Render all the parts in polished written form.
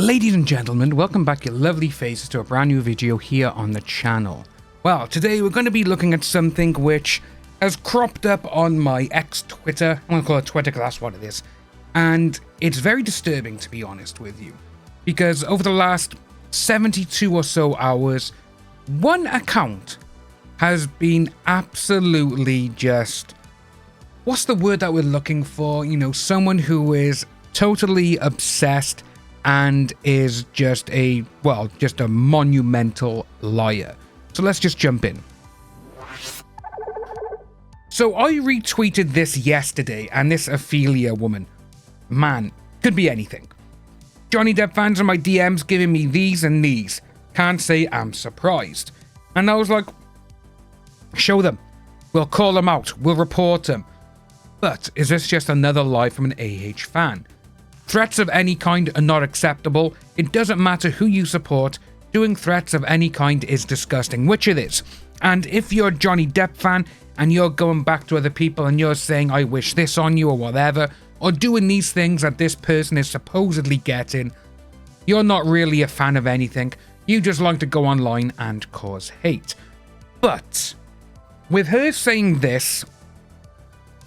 Ladies and gentlemen, welcome back your lovely faces to a brand new video here on the channel. Well, today we're going to be looking at something which has cropped up on my ex-Twitter. I'm going to call it Twitter because that's what it is. And it's very disturbing, to be honest with you. Because over the last 72 or so hours, one account has been absolutely just... what's the word that we're looking for? You know, someone who is totally obsessed and is just a monumental liar. So let's just jump in. So I retweeted this yesterday, and this Ophelia woman, man, could be anything. Johnny Depp fans in my DMs giving me these and these. Can't say I'm surprised. And I was like, show them. We'll call them out. We'll report them. But is this just another lie from an AH fan? Threats of any kind are not acceptable. It doesn't matter who you support. Doing threats of any kind is disgusting, which it is. And if you're a Johnny Depp fan and you're going back to other people and you're saying, I wish this on you or whatever, or doing these things that this person is supposedly getting, you're not really a fan of anything. You just like to go online and cause hate. But with her saying this,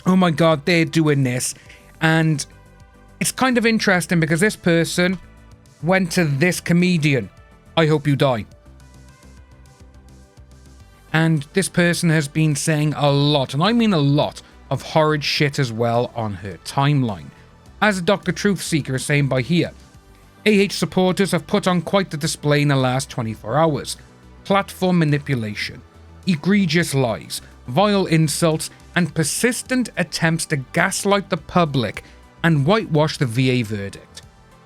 oh my god, they're doing this, and it's kind of interesting because this person went to this comedian, I hope you die. And this person has been saying a lot, and I mean a lot, of horrid shit as well on her timeline. As Dr. Truthseeker is saying by here, AH supporters have put on quite the display in the last 24 hours. Platform manipulation, egregious lies, vile insults, and persistent attempts to gaslight the public and whitewash the VA verdict.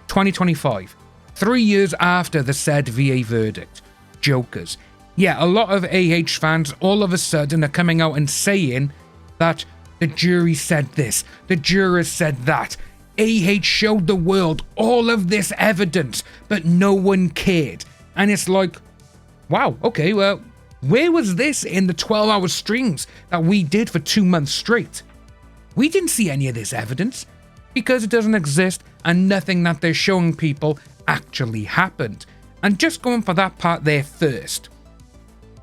2025, 3 years after the said VA verdict. Jokers. Yeah, a lot of AH fans all of a sudden are coming out and saying that the jury said this, the jurors said that. AH showed the world all of this evidence, but no one cared. And it's like, wow, okay, well, where was this in the 12-hour streams that we did for 2 months straight? We didn't see any of this evidence because it doesn't exist and nothing that they're showing people actually happened. And just going for that part there first.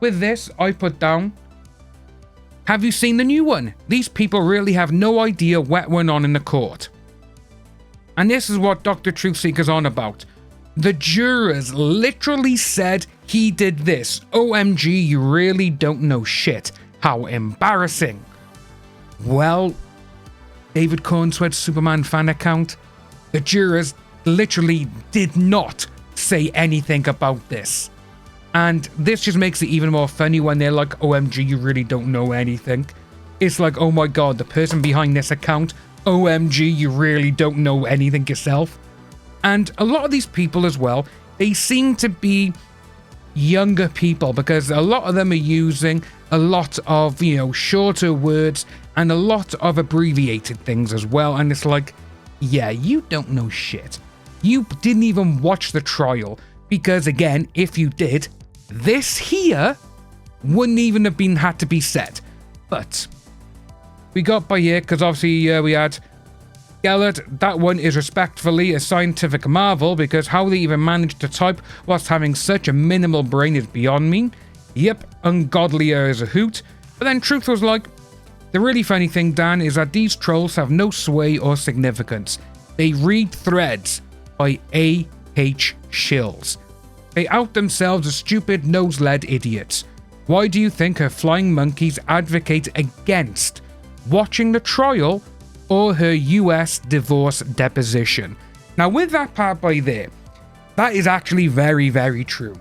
With this, I put down, have you seen the new one? These people really have no idea what went on in the court. And this is what Dr. Truthseeker's on about. The jurors literally said he did this. OMG, you really don't know shit. How embarrassing. Well, David Cornsweat's Superman fan account, the jurors literally did not say anything about this. And this just makes it even more funny when they're like, OMG, you really don't know anything. It's like, oh my god, the person behind this account, OMG, you really don't know anything yourself. And a lot of these people as well, they seem to be younger people because a lot of them are using a lot of, you know, shorter words and a lot of abbreviated things as well. And it's like, yeah, you don't know shit. You didn't even watch the trial because, again, if you did, this here wouldn't even have been had to be said. But we got by here because obviously we had Gellert. That one is respectfully a scientific marvel because how they even managed to type whilst having such a minimal brain is beyond me. Yep, ungodlier as a hoot. But then Truth was like, the really funny thing, Dan, is that these trolls have no sway or significance. They read threads by A.H. shills. They out themselves as stupid nose-led idiots. Why do you think her flying monkeys advocate against watching the trial or her US divorce deposition? Now with that part by there, that is actually very, very true.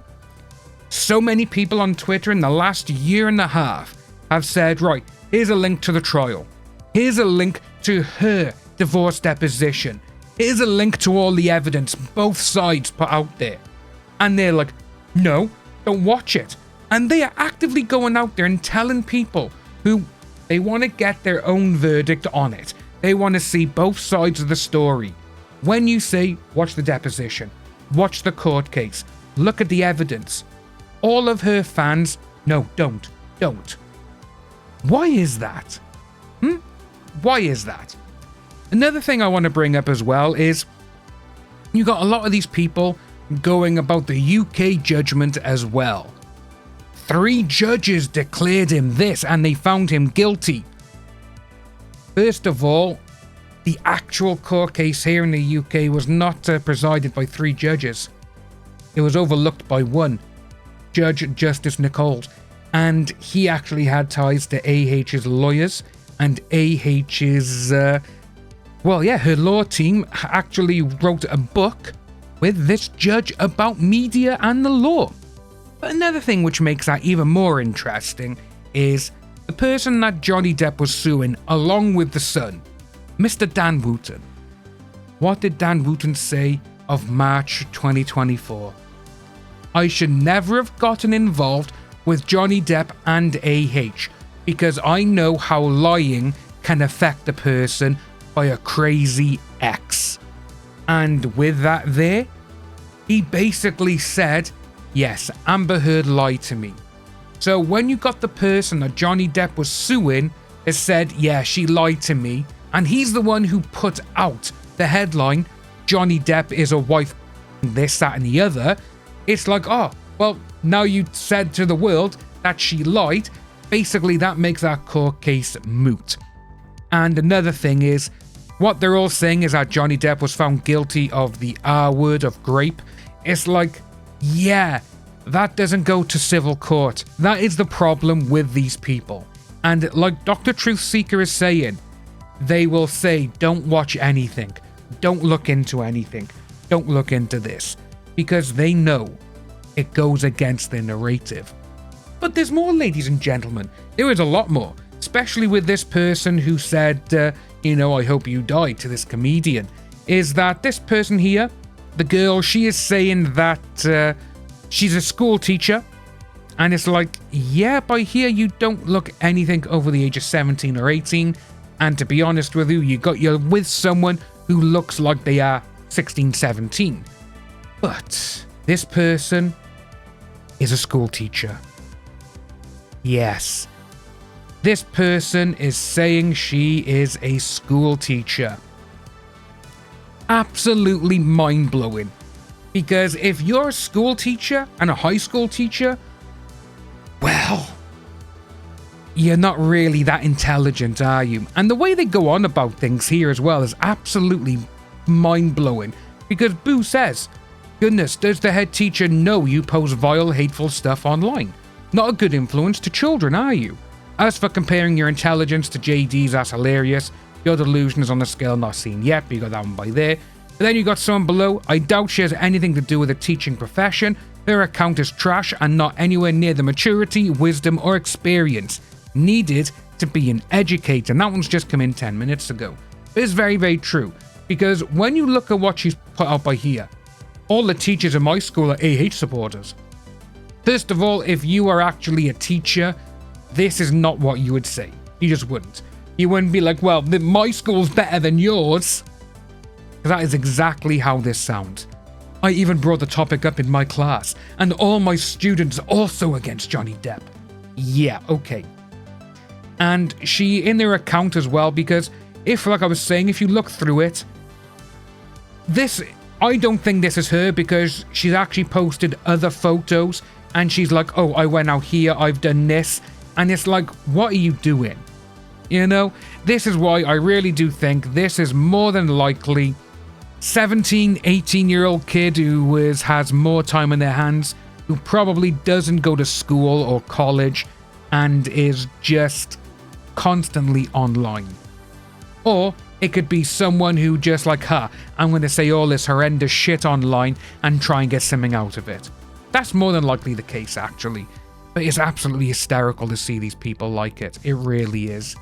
So many people on Twitter in the last year and a half have said, right, here's a link to the trial. Here's a link to her divorce deposition. Here's a link to all the evidence both sides put out there. And they're like, no, don't watch it. And they are actively going out there and telling people who they want to get their own verdict on it. They want to see both sides of the story. When you say, watch the deposition, watch the court case, look at the evidence, all of her fans, no, don't. Why is that? Why is that? Another thing I want to bring up as well is, You got a lot of these people going about the UK judgment as well. 3 judges declared him this and they found him guilty. First of all, the actual court case here in the UK was not presided by 3 judges. It was overlooked by 1, Judge Justice Nichols, and he actually had ties to AH's lawyers, and AH's, her law team actually wrote a book with this judge about media and the law. But another thing which makes that even more interesting is the person that Johnny Depp was suing along with the son, Mr. Dan Wootton. What did Dan Wootton say of March 2024? I should never have gotten involved with Johnny Depp and AH because I know how lying can affect a person by a crazy ex. And with that there, he basically said, yes, Amber Heard lied to me. So when you got the person that Johnny Depp was suing that said, yeah, she lied to me, and he's the one who put out the headline, Johnny Depp is a wife, this, that, and the other, it's like, oh, well, now you said to the world that she lied. Basically, that makes that court case moot. And another thing is, what they're all saying is that Johnny Depp was found guilty of the R word of grape. It's like, yeah, that doesn't go to civil court. That is the problem with these people. And like Dr. Truth Seeker is saying, they will say, don't watch anything. Don't look into anything. Don't look into this. Because they know it goes against their narrative. But there's more, ladies and gentlemen. There is a lot more. Especially with this person who said, I hope you die to this comedian. Is that this person here, the girl, she is saying that she's a school teacher. And it's like, yeah, by here you don't look anything over the age of 17 or 18. And to be honest with you, you're with someone who looks like they are 16, 17. But this person is a school teacher. Yes. This person is saying she is a school teacher. Absolutely mind-blowing. Because if you're a school teacher and a high school teacher, well, you're not really that intelligent, are you? And the way they go on about things here as well is absolutely mind-blowing. Because Boo says, goodness, does the head teacher know you post vile, hateful stuff online? Not a good influence to children, are you? As for comparing your intelligence to JD's, that's hilarious. Your delusion is on the scale not seen yet, but you got that one by there. But then you got someone below, I doubt she has anything to do with the teaching profession. Her account is trash and not anywhere near the maturity, wisdom, or experience needed to be an educator. And that one's just come in 10 minutes ago. But it's very, very true. Because when you look at what she's put out by here, all the teachers in my school are AH supporters. First of all, if you are actually a teacher, this is not what you would say. You just wouldn't. You wouldn't be like, well, my school's better than yours. That is exactly how this sounds. I even brought the topic up in my class, and all my students also against Johnny Depp. Yeah, okay. And she in their account as well, because if, like I was saying, if you look through it, this, I don't think this is her, because she's actually posted other photos, and she's like, oh, I went out here, I've done this, and it's like, what are you doing? You know, this is why I really do think this is more than likely 17, 18-year-old kid who has more time in their hands, who probably doesn't go to school or college and is just constantly online. Or it could be someone who just like, I'm going to say all this horrendous shit online and try and get something out of it. That's more than likely the case, actually. But it's absolutely hysterical to see these people like it. It really is.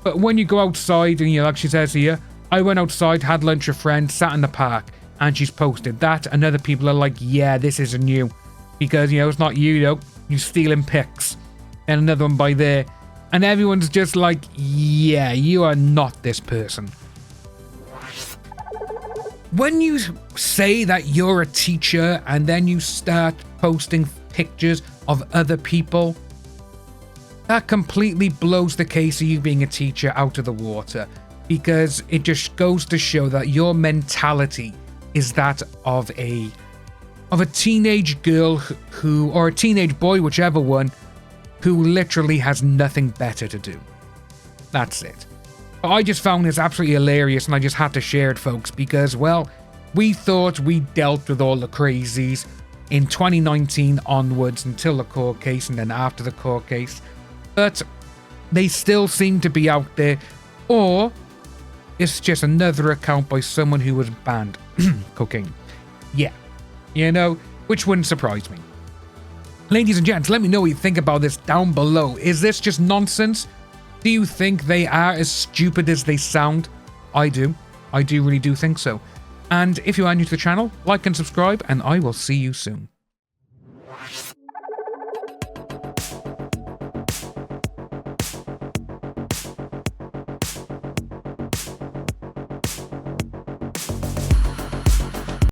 But when you go outside and like she says here, I went outside, had lunch with friends, sat in the park, and she's posted that, and other people are like, yeah, this isn't you. Because, it's not you stealing pics. And another one by there. And everyone's just like, yeah, you are not this person. When you say that you're a teacher and then you start posting pictures of other people, that completely blows the case of you being a teacher out of the water, because it just goes to show that your mentality is that of a teenage girl who, or a teenage boy, whichever one, who literally has nothing better to do. That's it. I just found this absolutely hilarious, and I just had to share it, folks, because, well, we thought we dealt with all the crazies in 2019 onwards until the court case and then after the court case, but they still seem to be out there, or it's just another account by someone who was banned cooking. Yeah, you know, which wouldn't surprise me. Ladies and gents, let me know what you think about this down below. Is this just nonsense? Do you think they are as stupid as they sound? I do. I really do think so. And if you are new to the channel, like and subscribe, and I will see you soon.